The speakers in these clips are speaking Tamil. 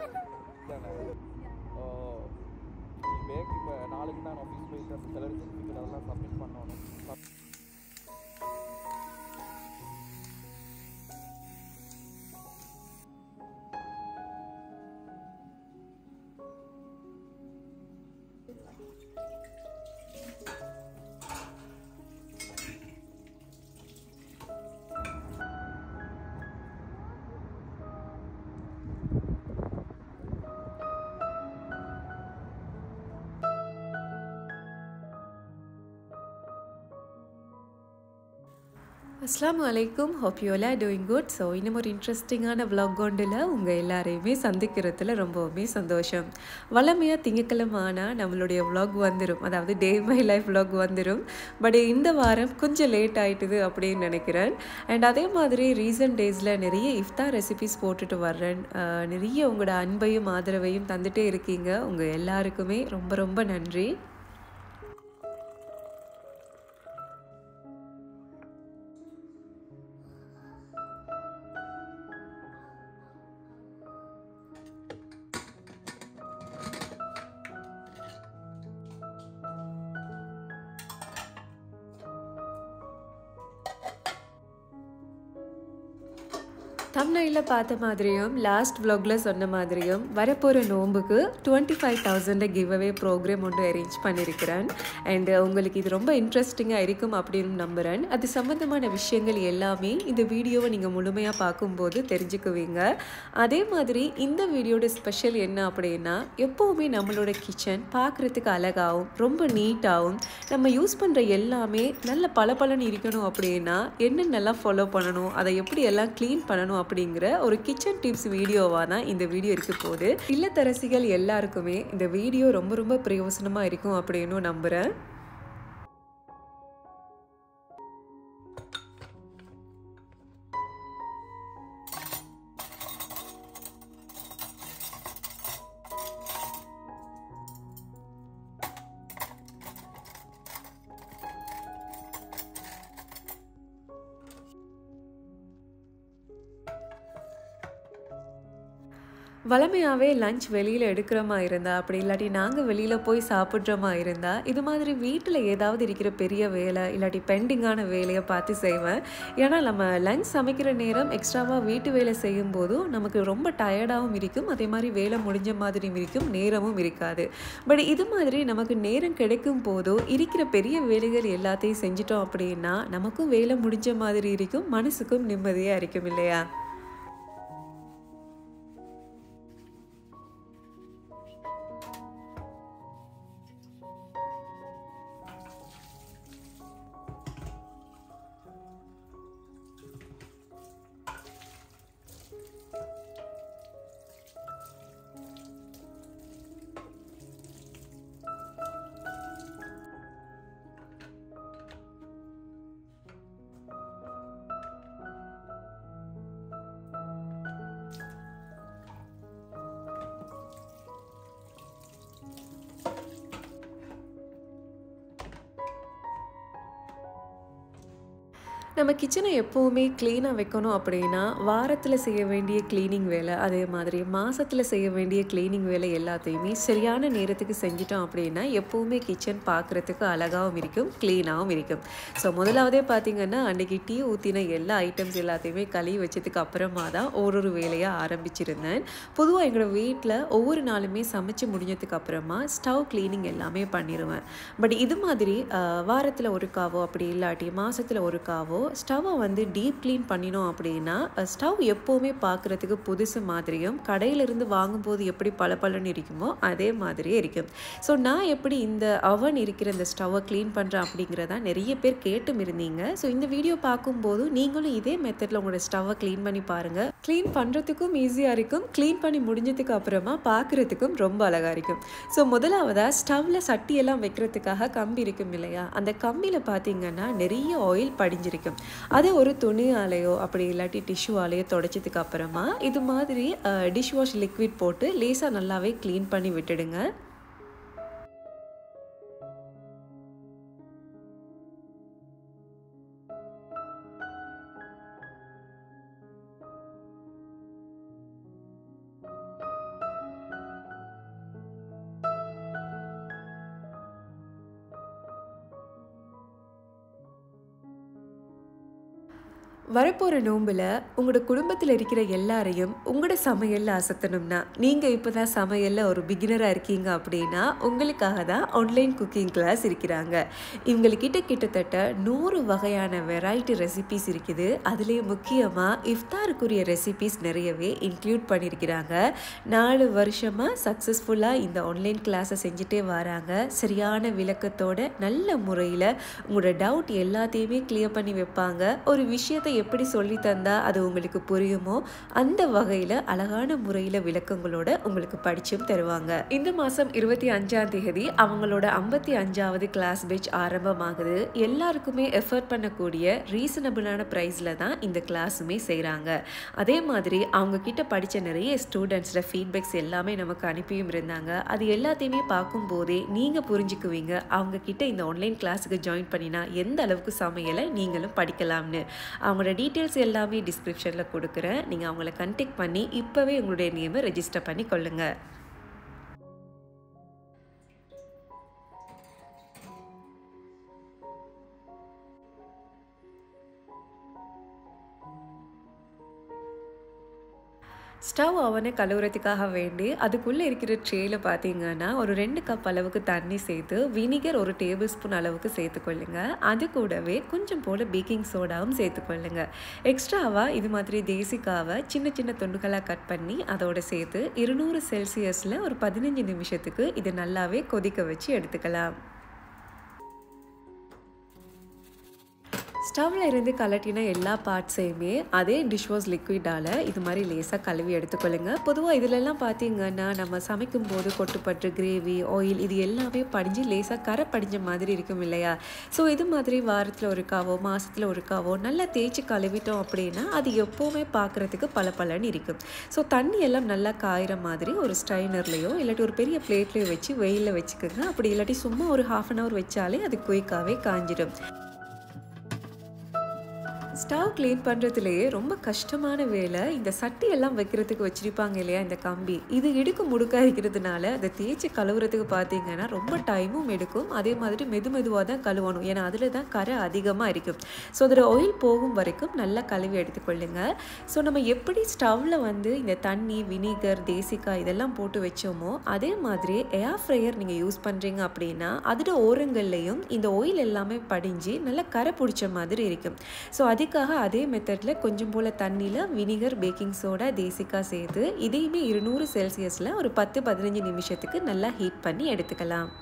ஓ பேங்க் இப்போ நாளைக்கு நான் ஆஃபீஸ் போயிட்டு அந்த சேலரி சர்டிஃபிகேட் அதெல்லாம் சப்மிட் பண்ணணும். Assalamu alaikum. Hope you all are doing good. So இன்னும் ஒரு இன்ட்ரெஸ்டிங்கான vlog ஒன்றில் உங்கள் எல்லாரையுமே சந்திக்கிறதுல ரொம்பவுமே சந்தோஷம். வளமையாக திங்கக்கிழமை ஆனால் நம்மளுடைய vlog வந்துடும், அதாவது டே மை லைஃப் vlog வந்துடும். பட் இந்த வாரம் கொஞ்சம் லேட் ஆகிட்டுது அப்படின்னு நினைக்கிறேன். அண்ட் அதே மாதிரி ரீசன்ட் டேஸில் நிறைய இஃப்தார் ரெசிபிஸ் போட்டுட்டு வர்றேன். நிறைய உங்களோட அன்பையும் ஆதரவையும் தந்துட்டே இருக்கீங்க. உங்கள் எல்லாருக்குமே ரொம்ப ரொம்ப நன்றி. தம்ப்நெயிலில் பார்த்த மாதிரியும் லாஸ்ட் vlogல சொன்ன மாதிரியும் வரப்போகிற நோம்புக்கு 25,000 கிவ் அவே ப்ரோக்ராம் ஒன்று அரேஞ்ச் பண்ணியிருக்கிறேன். அண்ட் உங்களுக்கு இது ரொம்ப இன்ட்ரெஸ்டிங்காக இருக்கும் அப்படின்னு நம்புகிறேன். அது சம்மந்தமான விஷயங்கள் எல்லாமே இந்த வீடியோவை நீங்கள் முழுமையாக பார்க்கும்போது தெரிஞ்சுக்குவீங்க. அதே மாதிரி இந்த வீடியோட ஸ்பெஷல் என்ன அப்படின்னா, எப்போவுமே நம்மளோட கிச்சன் பார்க்குறதுக்கு அழகாகவும் ரொம்ப நீட்டாகவும் நம்ம யூஸ் பண்ணுற எல்லாமே நல்ல பளபளன்னு இருக்கணும் அப்படின்னா என்னென்னலாம் ஃபாலோ பண்ணணும், அதை எப்படி எல்லாம் க்ளீன் பண்ணணும் அப்படிங்கிற ஒரு கிச்சன் டிப்ஸ் வீடியோவாக தான் இந்த வீடியோ இருக்க போகுது. இல்லத்தரசிகள் எல்லாருக்குமே இந்த வீடியோ ரொம்ப ரொம்ப பிரயோசனமாக இருக்கும் அப்படின்னு நம்புகிறேன். வளமையாகவே லஞ்ச் வெளியில் எடுக்கிற மாதிரி இருந்தால், அப்படி இல்லாட்டி நாங்கள் வெளியில் போய் சாப்பிட்ற மாதிரி இருந்தால், இது மாதிரி வீட்டில் ஏதாவது இருக்கிற பெரிய வேலை இல்லாட்டி பெண்டிங்கான வேலையை பார்த்து செய்வேன். ஏன்னா நம்ம லஞ்ச் சமைக்கிற நேரம் எக்ஸ்ட்ராவாக வீட்டு வேலை செய்யும் போதும் நமக்கு ரொம்ப டயர்டாகவும் இருக்கும், அதே மாதிரி வேலை முடிஞ்ச மாதிரியும் இருக்கும், நேரமும் இருக்காது. பட் இது மாதிரி நமக்கு நேரம் கிடைக்கும் போதோ இருக்கிற பெரிய வேலைகள் எல்லாத்தையும் செஞ்சிட்டோம் அப்படின்னா நமக்கும் வேலை முடிஞ்ச மாதிரி இருக்கும், மனசுக்கும் நிம்மதியாக இருக்கும் இல்லையா? நம்ம கிச்சனை எப்போவுமே க்ளீனாக வைக்கணும் அப்படின்னா வாரத்தில் செய்ய வேண்டிய க்ளீனிங் வேலை, அதே மாதிரி மாதத்தில் செய்ய வேண்டிய க்ளீனிங் வேலை எல்லாத்தையுமே சரியான நேரத்துக்கு செஞ்சிட்டோம் அப்படின்னா எப்போவுமே கிச்சன் பார்க்குறதுக்கு அழகாகவும் இருக்கும், க்ளீனாகவும் இருக்கும். ஸோ முதலாவதே பார்த்திங்கன்னா அன்றைக்கி டீ ஊற்றின எல்லா ஐட்டம்ஸ் எல்லாத்தையுமே கழுவி வச்சதுக்கு அப்புறமா தான் ஒரு வேலையாக ஆரம்பிச்சிருந்தேன். பொதுவாக எங்களோட வீட்டில் ஒவ்வொரு நாளுமே சமைச்சு முடிஞ்சதுக்கு அப்புறமா ஸ்டவ் க்ளீனிங் எல்லாமே பண்ணிடுவேன். பட் இது மாதிரி வாரத்தில் ஒரு காவோ அப்படி இல்லாட்டி மாதத்தில் ஒரு காவோ ஸ்டவ்வை வந்து டீப் க்ளீன் பண்ணினோம் அப்படின்னா ஸ்டவ் எப்போவுமே பார்க்குறதுக்கு புதுசு மாதிரியும் கடையிலிருந்து வாங்கும்போது எப்படி பளபளன்னு இருக்குமோ அதே மாதிரியே இருக்கும். ஸோ நான் எப்படி இந்த அவன் இருக்கிற இந்த ஸ்டவ்வை க்ளீன் பண்ணுறேன் அப்படிங்கிறதா நிறைய பேர் கேட்டும் இருந்தீங்க. ஸோ இந்த வீடியோ பார்க்கும்போது நீங்களும் இதே மெத்தடில் உங்களோட ஸ்டவ்வை க்ளீன் பண்ணி பாருங்கள். க்ளீன் பண்ணுறதுக்கும் ஈஸியாக இருக்கும், க்ளீன் பண்ணி முடிஞ்சதுக்கு அப்புறமா பார்க்குறதுக்கும் ரொம்ப அழகாக இருக்கும். ஸோ முதலாவதாக ஸ்டவ்வில் சட்டியெல்லாம் வைக்கிறதுக்காக கம்பி இருக்கும் இல்லையா, அந்த கம்பியில் பார்த்தீங்கன்னா நிறைய ஆயில் படிஞ்சிருக்கும். அதை ஒரு துணியாலேயோ அப்படி இல்லாட்டி டிஷ்யூவாலேயோ தொடச்சதுக்கு அப்புறமா இது மாதிரி டிஷ் வாஷ் லிக்விட் போட்டு லேசாக நல்லாவே க்ளீன் பண்ணி விட்டுடுங்க. வரப்போகிற நோம்பில் உங்களோட குடும்பத்தில் இருக்கிற எல்லாரையும் உங்களோட சமையலில் அசத்தணும்னா நீங்கள் இப்போ தான் சமையலில் ஒரு பிகினராக இருக்கீங்க அப்படின்னா உங்களுக்காக தான் ஆன்லைன் குக்கிங் கிளாஸ் இருக்கிறாங்க. இவங்கக்கிட்ட கிட்டத்தட்ட 100 வகையான வெரைட்டி ரெசிபீஸ் இருக்குது. அதுலேயும் முக்கியமாக இஃப்தாருக்குரிய ரெசிபீஸ் நிறையவே இன்க்ளூட் பண்ணியிருக்கிறாங்க. 4 வருஷமாக சக்ஸஸ்ஃபுல்லாக இந்த ஆன்லைன் கிளாஸை செஞ்சுட்டே வராங்க. சரியான விளக்கத்தோட நல்ல முறையில் உங்களோட டவுட் எல்லாத்தையுமே கிளியர் பண்ணி வைப்பாங்க. ஒரு விஷயத்தை எப்படி சொல்லி தந்தா அது உங்களுக்கு புரியுமோ அந்த வகையில் அழகான முறையில் விளக்கங்களோட உங்களுக்கு படிச்சும் தருவாங்க. இந்த மாதம் 25ஆம் தேதி அவங்களோட 55வது கிளாஸ் பேட்ச் ஆரம்பமாகுது. எல்லாருக்குமே எஃபர்ட் பண்ணக்கூடிய ரீசனபிளான ப்ரைஸில் தான் இந்த கிளாஸுமே செய்கிறாங்க. அதே மாதிரி அவங்க கிட்ட படித்த நிறைய ஸ்டூடெண்ட்ஸோட ஃபீட்பேக்ஸ் எல்லாமே நமக்கு அனுப்பியும் இருந்தாங்க. அது எல்லாத்தையுமே பார்க்கும்போதே நீங்கள் புரிஞ்சுக்குவீங்க அவங்க கிட்ட இந்த ஆன்லைன் கிளாஸுக்கு ஜாயின் பண்ணினா எந்த அளவுக்கு சமையலை நீங்களும் படிக்கலாம்னு. அவங்களோட டீட்டெயில்ஸ் எல்லாமே டிஸ்கிரிப்ஷனில் கொடுக்குறேன். நீங்கள் அவங்கள கான்டாக்ட் பண்ணி இப்போவே உங்களுடைய நேமை ரெஜிஸ்டர் பண்ணி கொள்ளுங்கள். ஸ்டவ் அவனை கழுவுறதுக்காக வேண்டி அதுக்குள்ளே இருக்கிற ட்ரேயில் பார்த்தீங்கன்னா ஒரு 2 கப் அளவுக்கு தண்ணி சேர்த்து வினிகர் 1 டேபிள் ஸ்பூன் அளவுக்கு சேர்த்துக்கொள்ளுங்க. அது கூடவே கொஞ்சம் போல் பேக்கிங் சோடாவும் சேர்த்துக்கொள்ளுங்க. எக்ஸ்ட்ராவாக இது மாதிரி தேசிக்காவை சின்ன சின்ன துண்டுகளாக கட் பண்ணி அதோடு சேர்த்து 200 செல்சியஸில் ஒரு 15 நிமிஷத்துக்கு இது நல்லாவே கொதிக்க வச்சு எடுத்துக்கலாம். ஸ்டவ்வில் இருந்து கலட்டின எல்லா பார்ட்ஸையுமே அதே டிஷ் வாஷ் லிக்விடால் இது மாதிரி லேசாக கழுவி எடுத்துக்கொள்ளுங்க. பொதுவாக இதிலெல்லாம் பார்த்தீங்கன்னா நம்ம சமைக்கும் போது கொட்டுப்பட்டு கிரேவி ஆயில் இது எல்லாமே படிஞ்சு லேசாக கரை படிஞ்ச மாதிரி இருக்கும் இல்லையா? ஸோ இது மாதிரி வாரத்தில் ஒருக்காவோ மாதத்தில் ஒருக்காவோ நல்லா தேய்ச்சி கழுவிட்டோம் அப்படின்னா அது எப்போவுமே பார்க்குறதுக்கு பளபளன்னு இருக்கும். ஸோ தண்ணி எல்லாம் நல்லா காயிற மாதிரி ஒரு ஸ்ட்ரைனர்லேயோ இல்லாட்டி ஒரு பெரிய பிளேட்லேயோ வச்சு வெயிலில் வச்சுக்கோங்க. அப்படி இல்லாட்டி சும்மா ஒரு 1/2 hour வச்சாலே அது குயிக்காகவே காஞ்சிடும். ஸ்டவ் க்ளீன் பண்ணுறதுலேயே ரொம்ப கஷ்டமான வேலை இந்த சட்டி எல்லாம் வைக்கிறதுக்கு வச்சுருப்பாங்க இல்லையா, இந்த கம்பி இது இடுக்கு முடுக்காக இருக்கிறதுனால அதை தேய்ச்சி கழுவுறதுக்கு பார்த்தீங்கன்னா ரொம்ப டைமும் எடுக்கும். அதே மாதிரி மெதுவாக தான் கழுவணும், ஏன்னா அதில் தான் கரை அதிகமாக இருக்கும். ஸோ அதில் ஆயில் போகும் வரைக்கும் நல்லா கழுவி எடுத்துக்கொள்ளுங்க. ஸோ நம்ம எப்படி ஸ்டவ்வில் இந்த தண்ணி வினிகர் தேசிக்காய் இதெல்லாம் போட்டு வச்சோமோ அதே மாதிரி ஏர் ஃப்ரையர் நீங்கள் யூஸ் பண்ணுறீங்க அப்படின்னா அதோட ஓரங்கள்லையும் இந்த ஆயில் எல்லாமே படிஞ்சு நல்லா கரை பிடிச்ச மாதிரி இருக்கும். ஸோ அதுக்காக அதே மெத்தடில் கொஞ்சம் போல் தண்ணியில் வினிகர் பேக்கிங் சோடா தேசிக்காய் சேர்த்து இதையுமே 200 செல்சியஸில் ஒரு 10-15 நிமிஷத்துக்கு நல்லா ஹீட் பண்ணி எடுத்துக்கலாம்.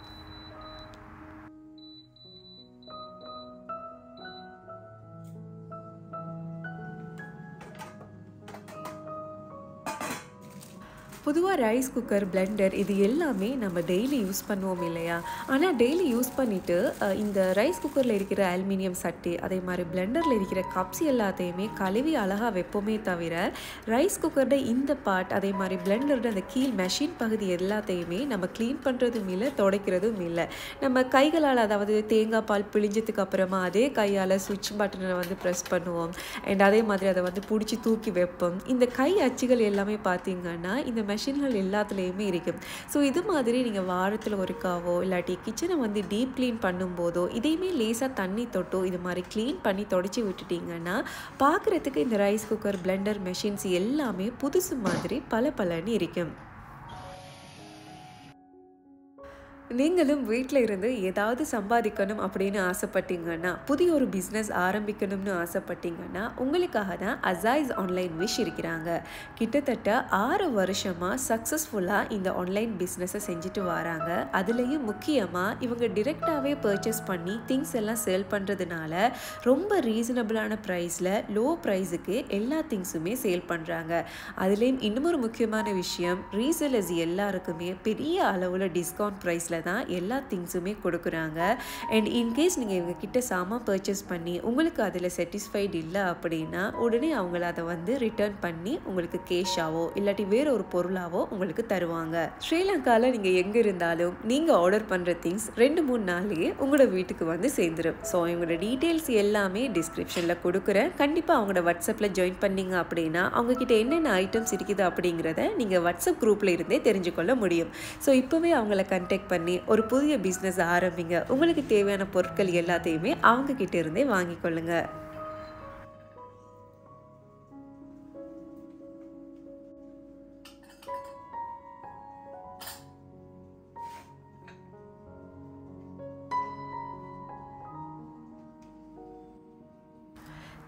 பொதுவாக ரைஸ் குக்கர் பிளெண்டர் இது எல்லாமே நம்ம டெய்லி யூஸ் பண்ணுவோம் இல்லையா? ஆனால் டெய்லி யூஸ் பண்ணிவிட்டு இந்த ரைஸ் குக்கரில் இருக்கிற அலுமினியம் சட்டி அதே மாதிரி பிளெண்டரில் இருக்கிற கப்ஸ் எல்லாத்தையுமே கழுவி அழகாக வைப்போமே தவிர ரைஸ் குக்கரோட இந்த பார்ட் அதே மாதிரி பிளெண்டரோட அந்த கீழ் மெஷின் பகுதி எல்லாத்தையுமே நம்ம க்ளீன் பண்ணுறதும் இல்லை துடைக்கிறதும் இல்லை. நம்ம கைகளால் அதாவது தேங்காய் பால் பிழிஞ்சதுக்கு அப்புறமா அதே கையால் சுவிட்ச் பட்டனை ப்ரெஸ் பண்ணுவோம் அண்ட் அதே மாதிரி அதை பிடிச்சி தூக்கி வைப்போம். இந்த கை அச்சுகள் எல்லாமே பார்த்தீங்கன்னா இந்த மெஷின்கள் எல்லாத்துலேயுமே இருக்கும். ஸோ இது மாதிரி நீங்கள் வாரத்தில் ஒருக்காவோ இல்லாட்டி கிச்சனை டீப் க்ளீன் பண்ணும்போதோ இதையுமே லேசாக தண்ணி தொட்டோ இது மாதிரி க்ளீன் பண்ணி தொடச்சி விட்டுட்டிங்கன்னா பார்க்குறதுக்கு இந்த ரைஸ் குக்கர் பிளெண்டர் மெஷின்ஸ் எல்லாமே புதுசு மாதிரி பளபளன்னு இருக்கும். நீங்களும் வீட்டில் இருந்து ஏதாவது சம்பாதிக்கணும் அப்படின்னு ஆசைப்பட்டீங்கன்னா புதிய ஒரு பிஸ்னஸ் ஆரம்பிக்கணும்னு ஆசைப்பட்டீங்கன்னா உங்களுக்காக தான் அசாய்ஸ் ஆன்லைன் விஷ் இருக்கிறாங்க. கிட்டத்தட்ட 6 வருஷமாக சக்ஸஸ்ஃபுல்லாக இந்த ஆன்லைன் பிஸ்னஸை செஞ்சுட்டு வராங்க. அதுலேயும் முக்கியமாக இவங்க டிரெக்டாகவே பர்ச்சேஸ் பண்ணி திங்ஸ் எல்லாம் சேல் பண்ணுறதுனால ரொம்ப ரீசனபிளான ப்ரைஸில் லோ ப்ரைஸுக்கு எல்லா திங்ஸுமே சேல் பண்ணுறாங்க. அதுலேயும் இன்னும் ஒரு முக்கியமான விஷயம், ரீசேலர்ஸ் எல்லாருக்குமே பெரிய அளவில் டிஸ்கவுண்ட் ப்ரைஸில் தான் எல்லா திங்ஸுமே கொடுக்குறாங்க. அண்ட் இன்கேஸ் நீங்கள் இவங்க கிட்ட சாமான் பர்ச்சேஸ் பண்ணி உங்களுக்கு அதில் சாட்டிஸ்ஃபைடு இல்லை அப்படின்னா உடனே அவங்கள அதை ரிட்டர்ன் பண்ணி உங்களுக்கு கேஷாவோ இல்லாட்டி வேற ஒரு பொருளாவோ உங்களுக்கு தருவாங்க. ஸ்ரீலங்காவில் நீங்கள் எங்கே இருந்தாலும் நீங்கள் ஆர்டர் பண்ணுற திங்ஸ் 2-3 நாள்லேயே உங்களோட வீட்டுக்கு சேர்ந்துடும். ஸோ இவங்களோட டீட்டெயில்ஸ் எல்லாமே டிஸ்கிரிப்ஷனில் கொடுக்குறேன். கண்டிப்பாக அவங்களோட வாட்ஸ்அப்பில் ஜாயின் பண்ணிங்க அப்படின்னா அவங்கக்கிட்ட என்னென்ன ஐட்டம்ஸ் இருக்குது அப்படிங்கிறத நீங்கள் வாட்ஸ்அப் குரூப்பில் இருந்தே தெரிஞ்சுக்கொள்ள முடியும். ஸோ இப்போவே அவங்கள கான்டாக்ட் பண்ணி ஒரு புதிய பிஸ்னஸ் ஆரம்பிங்க. உங்களுக்கு தேவையான பொருட்கள் எல்லாத்தையுமே அவங்க கிட்ட இருந்தே வாங்கிக்கொள்ளுங்க.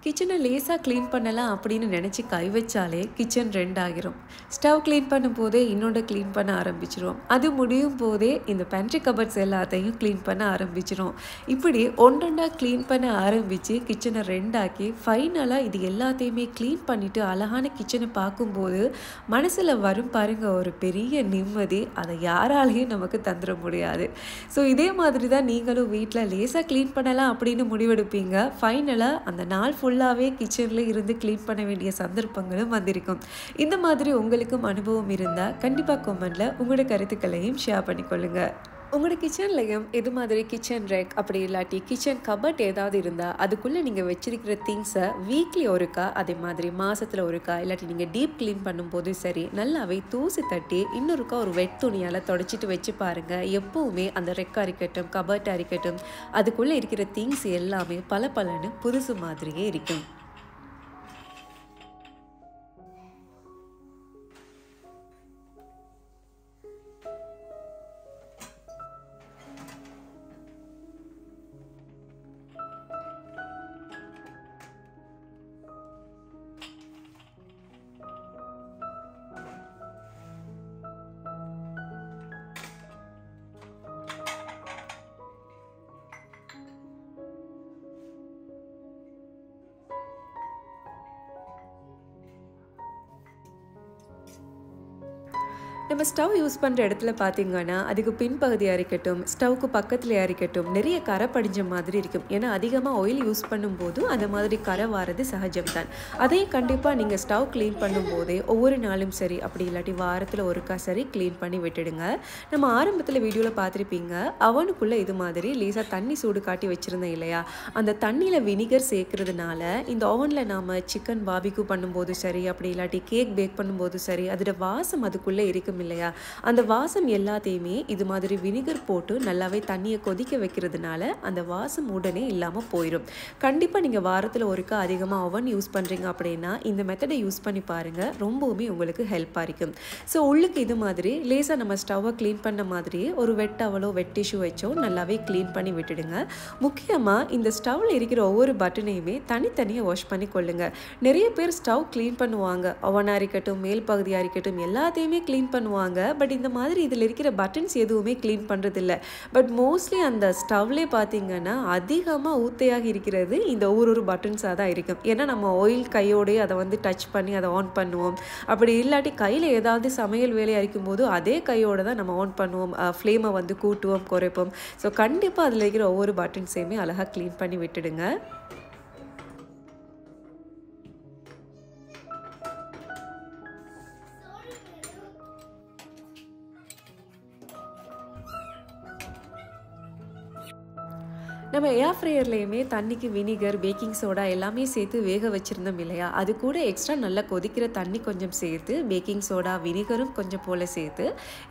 கிச்சனை லேசாக க்ளீன் பண்ணலாம் அப்படின்னு நினச்சி கை வச்சாலே கிச்சன் 2 ஆகிரும். ஸ்டவ் க்ளீன் பண்ணும்போதே இன்னொன்று க்ளீன் பண்ண ஆரம்பிச்சிரும். அது முடியும் போதே இந்த பேண்ட்ரி கபர்ட்ஸ் எல்லாத்தையும் க்ளீன் பண்ண ஆரம்பிச்சிரும். இப்படி ஒன்றொன்றா க்ளீன் பண்ண ஆரம்பித்து கிச்சனை 2 ஆக்கி ஃபைனலாக இது எல்லாத்தையுமே க்ளீன் பண்ணிவிட்டு அழகான கிச்சனை பார்க்கும்போது மனசில் வரும் பாருங்க ஒரு பெரிய நிம்மதி. அதை யாராலையும் நமக்கு தந்துட முடியாது. ஸோ இதே மாதிரி தான் நீங்களும் வீட்டில் லேசாக க்ளீன் பண்ணலாம் அப்படின்னு முடிவெடுப்பீங்க. ஃபைனலாக அந்த நாள் ஃபுல்லாகவே கிச்சனில் இருந்து க்ளீன் பண்ண வேண்டிய சந்தர்ப்பங்களும் வந்திருக்கும். இந்த மாதிரி உங்களுக்கும் அனுபவம் இருந்தால் கண்டிப்பாக கமெண்ட்டில் உங்களோட கருத்துக்களையும் ஷேர் பண்ணிக்கொள்ளுங்க. உங்களோட கிச்சன்லையும் இது மாதிரி கிச்சன் ரேக் அப்படி இல்லாட்டி கிச்சன் கபர்ட் ஏதாவது இருந்தால் அதுக்குள்ளே நீங்கள் வச்சிருக்கிற திங்ஸை வீக்லி ஒருக்கா அதே மாதிரி மாதத்தில் ஒருக்கா இல்லாட்டி நீங்கள் டீப் க்ளீன் பண்ணும்போது சரி நல்லாவே தூசி தட்டி இன்னொருக்கா ஒரு வெட் துணியால் தொடச்சிட்டு வச்சு பாருங்கள். எப்போவுமே அந்த ரெக்காக இருக்கட்டும் கபர்ட்டாக இருக்கட்டும் அதுக்குள்ளே இருக்கிற திங்ஸ் எல்லாமே பளபளன்னு புதுசு மாதிரியே இருக்கும். நம்ம ஸ்டவ் யூஸ் பண்ணுற இடத்துல பார்த்தீங்கன்னா அதுக்கு பின்பகுதியாக இருக்கட்டும் ஸ்டவ்க்கு பக்கத்துலையாக இருக்கட்டும் நிறைய கரை படிஞ்ச மாதிரி இருக்கும். ஏன்னா அதிகமாக ஆயில் யூஸ் பண்ணும்போது அந்த மாதிரி கரை வாரது சகஜம்தான். அதையும் கண்டிப்பாக நீங்கள் ஸ்டவ் க்ளீன் பண்ணும்போதே ஒவ்வொரு நாளும் சரி அப்படி இல்லாட்டி வாரத்தில் ஒருக்கா சரி க்ளீன் பண்ணி விட்டுடுங்க. நம்ம ஆரம்பத்தில் வீடியோவில் பார்த்துருப்பீங்க அவனுக்குள்ளே இது மாதிரி லேசாக தண்ணி சூடு காட்டி வச்சுருந்தேன் இல்லையா, அந்த தண்ணியில் வினிகர் சேர்க்கறதுனால இந்த ஓவனில் நாம் சிக்கன் பாபிக்யூ பண்ணும்போது சரி அப்படி இல்லாட்டி கேக் பேக் பண்ணும்போது சரி அதோட வாசம் அதுக்குள்ளே இருக்கும் இல்லையா, அந்த வாசம் எல்லாத்தையுமே இது மாதிரி வினிகர் போட்டு நல்லாவே தண்ணியை கொதிக்க வைக்கிறதுனால அந்த வாசம் உடனே இல்லாமல் போயிடும். கண்டிப்பாக நீங்கள் வாரத்தில் ஒருக்கா அதிகமாக ஓவன் யூஸ் பண்ணுறீங்க அப்படின்னா இந்த மெத்தடை யூஸ் பண்ணி பாருங்கள், ரொம்பவுமே உங்களுக்கு ஹெல்ப்பாக இருக்கும். ஸோ உள்ளுக்கு இது மாதிரி லேசாக நம்ம ஸ்டவ்வை க்ளீன் பண்ண மாதிரியே ஒரு வெட் டவலோ வெட் டிஷ்யூ வச்சோ நல்லாவே க்ளீன் பண்ணி விட்டுடுங்க. முக்கியமாக இந்த ஸ்டவ்வில் இருக்கிற ஒவ்வொரு பட்டனையுமே தனித்தனியாக வாஷ் பண்ணி கொள்ளுங்க. நிறைய பேர் ஸ்டவ் க்ளீன் பண்ணுவாங்க, ஓவனாக இருக்கட்டும் மேல் பகுதியாக இருக்கட்டும் எல்லாத்தையுமே க்ளீன் பண்ணுவாங்க. பட் இந்த மாதிரி இதில் இருக்கிற பட்டன்ஸ் எதுவுமே க்ளீன் பண்ணுறதில்ல. பட் மோஸ்ட்லி அந்த ஸ்டவ்லே பார்த்தீங்கன்னா அதிகமாக ஊத்தையாக இருக்கிறது இந்த ஒரு பட்டன்ஸாக தான் இருக்கும். ஏன்னா நம்ம ஆயில் கையோடய அதை வந்து டச் பண்ணி அதை ஆன் பண்ணுவோம். அப்படி இல்லாட்டி கையில் ஏதாவது சமையல் வேலையாக இருக்கும்போது அதே கையோடு தான் நம்ம ஆன் பண்ணுவோம், ஃப்ளேமை வந்து கூட்டுவோம் குறைப்போம். ஸோ கண்டிப்பாக அதில் இருக்கிற ஒவ்வொரு பட்டன்ஸையுமே அழகாக க்ளீன் பண்ணி விட்டுடுங்க. நம்ம ஏர் ஃப்ரையர்லேயுமே தண்ணிக்கு வினிகர் பேக்கிங் சோடா எல்லாமே சேர்த்து வேக வச்சுருந்தோம் இல்லையா, அது கூட எக்ஸ்ட்ரா நல்லா கொதிக்கிற தண்ணி கொஞ்சம் சேர்த்து பேக்கிங் சோடா வினிகரும் கொஞ்சம் போல் சேர்த்து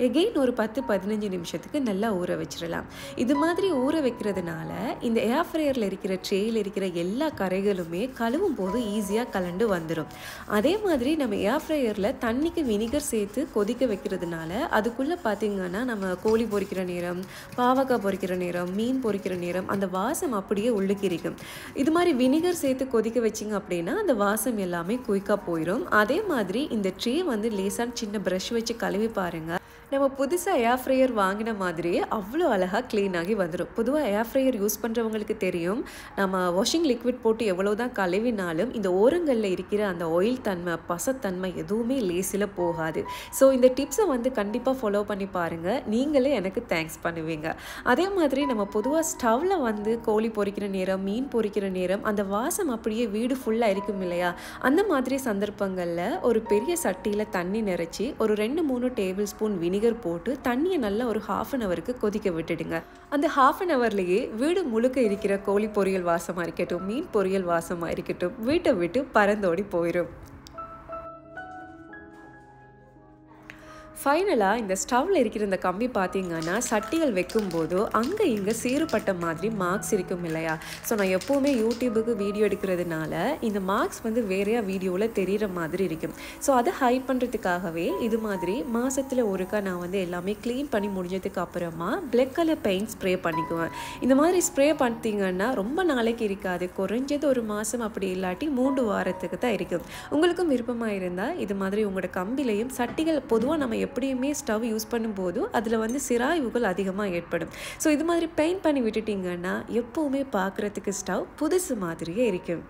எகெயின் ஒரு 10-15 நிமிஷத்துக்கு நல்லா ஊற வச்சிடலாம். இது மாதிரி ஊற வைக்கிறதுனால இந்த ஏர் ஃப்ரையரில் இருக்கிற ட்ரேயில் இருக்கிற எல்லா கரைகளுமே கழுவும் போது ஈஸியாக கலண்டு வந்துடும். அதே மாதிரி நம்ம ஏர் ஃப்ரையரில் தண்ணிக்கு வினிகர் சேர்த்து கொதிக்க வைக்கிறதுனால அதுக்குள்ளே பார்த்திங்கன்னா நம்ம கோழி பொரிக்கிற நேரம் பாவக்காய் பொரிக்கிற நேரம் மீன் பொரிக்கிற நேரம் அந்த வாசம் அப்படியே உள்ளுக்கு இருக்கும். இது மாதிரி வினிகர் சேர்த்து கொதிக்க வச்சிங்க அப்படின்னா அந்த வாசம் எல்லாமே குயிக்காக போயிடும். அதே மாதிரி இந்த ட்ரே வந்து லேசான சின்ன ப்ரஷ் வச்சு கழுவி பாருங்கள். நம்ம புதுசாக ஏர் ஃப்ரையர் வாங்கின மாதிரியே அவ்வளோ அழகாக க்ளீன் ஆகி வந்துடும். பொதுவாக ஏர் ஃப்ரையர் யூஸ் பண்ணுறவங்களுக்கு தெரியும், நம்ம வாஷிங் லிக்விட் போட்டு எவ்வளோ தான் கழுவினாலும் இந்த ஓரங்களில் இருக்கிற அந்த ஆயில் தன்மை பசத்தன்மை எதுவுமே லேசில் போகாது. ஸோ இந்த டிப்ஸை வந்து கண்டிப்பாக ஃபாலோ பண்ணி பாருங்கள், நீங்களே எனக்கு தேங்க்ஸ் பண்ணுவீங்க. அதே மாதிரி நம்ம பொதுவாக ஸ்டவ்வில் வந்து கோழி பொரிக்கிற நேரம் மீன் பொரிக்கிற நேரம் அந்த வாசம் அப்படியே வீடு ஃபுல்லாக இருக்கும் இல்லையா, அந்த மாதிரி சந்தர்ப்பங்களில் ஒரு பெரிய சட்டியில் தண்ணி நிறச்சி ஒரு 2-3 டேபிள் ஸ்பூன் வினிகர் போட்டு தண்ணியை நல்லா ஒரு 1/2 ஹவருக்கு கொதிக்க விட்டுடுங்க. அந்த 1/2 ஹவர்லேயே வீடு முழுக்க இருக்கிற கோழி பொரியல் வாசமாக இருக்கட்டும் மீன் பொரியல் வாசமாக இருக்கட்டும் வீட்டை விட்டு பறந்தோடி போயிடும். ஃபைனலாக இந்த ஸ்டவ்வில் இருக்கிற இந்த கம்பி பார்த்தீங்கன்னா சட்டிகள் வைக்கும்போது அங்கே இங்கே சீறுபட்ட மாதிரி மார்க்ஸ் இருக்கும் இல்லையா. ஸோ நான் எப்போவுமே யூடியூபுக்கு வீடியோ எடுக்கிறதுனால இந்த மார்க்ஸ் வந்து வேறையா வீடியோவில் தெரிகிற மாதிரி இருக்கும். ஸோ அதை ஹைட் பண்ணுறதுக்காகவே இது மாதிரி மாதத்தில் ஒருக்கா நான் வந்து எல்லாமே க்ளீன் பண்ணி முடிஞ்சதுக்கு அப்புறமா பிளாக் கலர் பெயிண்ட் ஸ்ப்ரே பண்ணிக்குவேன். இந்த மாதிரி ஸ்ப்ரே பண்ணிட்டீங்கன்னா ரொம்ப நாளைக்கு இருக்காது, குறைஞ்சது ஒரு மாதம் அப்படி இல்லாட்டி 3 வாரத்துக்கு தான் இருக்கும். உங்களுக்கும் விருப்பமாக இருந்தால் இது மாதிரி உங்களோட கம்பிலையும் சட்டிகள் பொதுவாக நம்ம எப்படியுமே ஸ்டவ் யூஸ் பண்ணும்போது அதில் வந்து சிராய்வுகள் அதிகமாக ஏற்படும். ஸோ இது மாதிரி பெயிண்ட் பண்ணி விட்டுட்டிங்கன்னா எப்போவுமே பார்க்குறதுக்கு ஸ்டவ் புதுசு மாதிரியே இருக்கும்.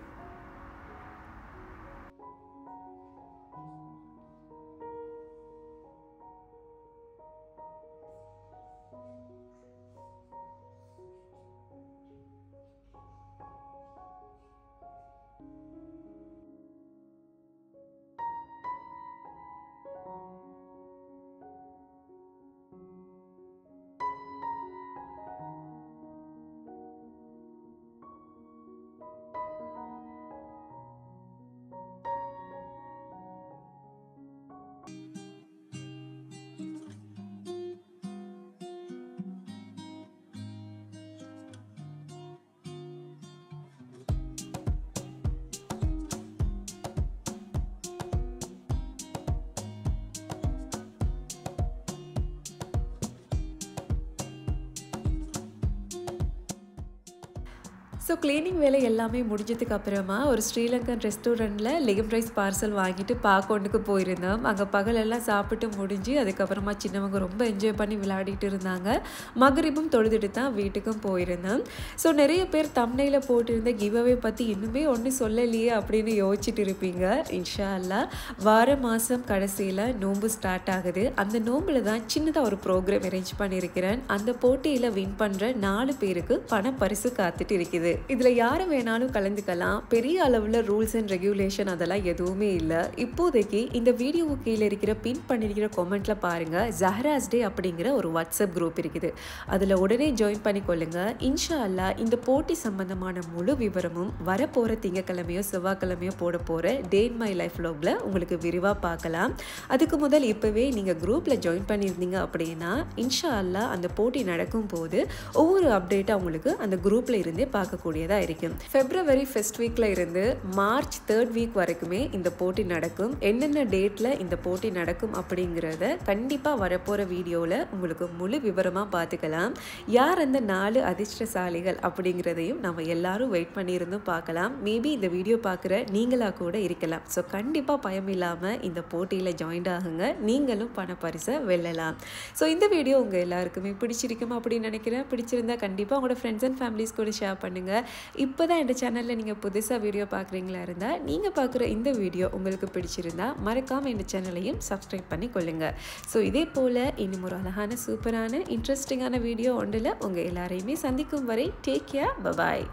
ஸோ க்ளீனிங் வேலை எல்லாமே முடிஞ்சதுக்கு அப்புறமா ஒரு ஸ்ரீலங்கன் ரெஸ்டாரண்ட்டில் லெகம் ரைஸ் பார்சல் வாங்கிட்டு பாக்கோண்டுக்கு போயிருந்தோம். அங்கே பகலெல்லாம் சாப்பிட்டு முடிஞ்சு அதுக்கப்புறமா சின்னவங்க ரொம்ப என்ஜாய் பண்ணி விளையாடிட்டு இருந்தாங்க. மகரிபும் தொழுதுட்டு தான் வீட்டுக்கும் போயிருந்தோம். ஸோ நிறைய பேர் தம்ப்நெயில போட்டிருந்த கிவ்அவே பற்றி இன்னுமே ஒன்றும் சொல்லலையே அப்படின்னு யோசிச்சுட்டு இருப்பீங்க. இன்ஷா அல்லாஹ் வார மாதம் கடைசியில் நோன்பு ஸ்டார்ட் ஆகுது. அந்த நோம்பில் தான் சின்னதாக ஒரு ப்ரோக்ராம் அரேஞ்ச் பண்ணியிருக்கிறேன். அந்த போட்டியில் வின் பண்ணுற 4 பேருக்கு பண பரிசு காத்துட்டு இருக்குது. இதில் யாரை வேணாலும் கலந்துக்கலாம். பெரிய அளவில் ரூல்ஸ் அண்ட் ரெகுலேஷன் அதெல்லாம் எதுவுமே இல்லை. இப்போதைக்கு இந்த வீடியோவுக்கு கீழே இருக்கிற பின் பண்ணியிருக்கிற கமெண்ட்டில் பாருங்கள், ஜஹராஸ் டே அப்படிங்கிற ஒரு வாட்ஸ்அப் குரூப் இருக்குது. அதில் உடனே ஜாயின் பண்ணிக்கொள்ளுங்க. இன்ஷா அல்லாஹ் இந்த போட்டி சம்பந்தமான முழு விவரமும் வரப்போகிற திங்கக்கிழமையோ செவ்வாய்க்கிழமையோ போட போகிற டே இன் மை லைஃப் வ்ளாகில் உங்களுக்கு விரிவாக பார்க்கலாம். அதுக்கு முதல் இப்போவே நீங்கள் குரூப்பில் ஜாயின் பண்ணியிருந்தீங்க அப்படின்னா இன்ஷா அல்லாஹ் அந்த போட்டி நடக்கும் போது ஒவ்வொரு அப்டேட்டாக உங்களுக்கு அந்த குரூப்பில் இருந்தே பார்க்கக்கூடியதாக இருக்கும். February ஃபர்ஸ்ட் வீக்கில் இருந்து மார்ச் 3rd வீக் வரைக்குமே இந்த போட்டி நடக்கும். என்னென்ன டேட்டில் இந்த போட்டி நடக்கும் அப்படிங்கிறத கண்டிப்பாக வரப்போகிற வீடியோவில் உங்களுக்கு முழு விவரமாக பார்த்துக்கலாம். யார் அந்த 4 அதிர்ஷ்டசாலிகள் அப்படிங்கிறதையும் நம்ம எல்லாரும் வெயிட் பண்ணியிருந்தும் பார்க்கலாம். மேபி இந்த வீடியோ பார்க்குற நீங்களாக கூட இருக்கலாம். ஸோ கண்டிப்பாக பயம் இல்லாமல் இந்த போட்டியில் ஜாயின் ஆகுங்க. நீங்களும் பண பரிசை வெல்லலாம். ஸோ இந்த வீடியோ உங்கள் எல்லாருக்குமே பிடிச்சிருக்கும் அப்படின்னு நினைக்கிறேன். பிடிச்சிருந்தா கண்டிப்பாக உங்களோட ஃப்ரெண்ட்ஸ் அண்ட் ஃபேமிலிஸ் கூட ஷேர் பண்ணுங்கள். இப்போ தான் இந்த சேனலில் நீங்கள் புதுசாக வீடியோ பார்க்குறீங்களா இருந்தால் நீங்கள் பார்க்குற இந்த வீடியோ உங்களுக்கு பிடிச்சிருந்தா மறக்காமல் இந்த சேனலையும் சப்ஸ்கிரைப் பண்ணி கொள்ளுங்கள். ஸோ இதே போல் இன்னும் ஒரு அழகான சூப்பரான இன்ட்ரெஸ்டிங்கான வீடியோ ஒன்றில் உங்கள் எல்லாரையுமே சந்திக்கும் வரை டேக் கேர், பபாய்.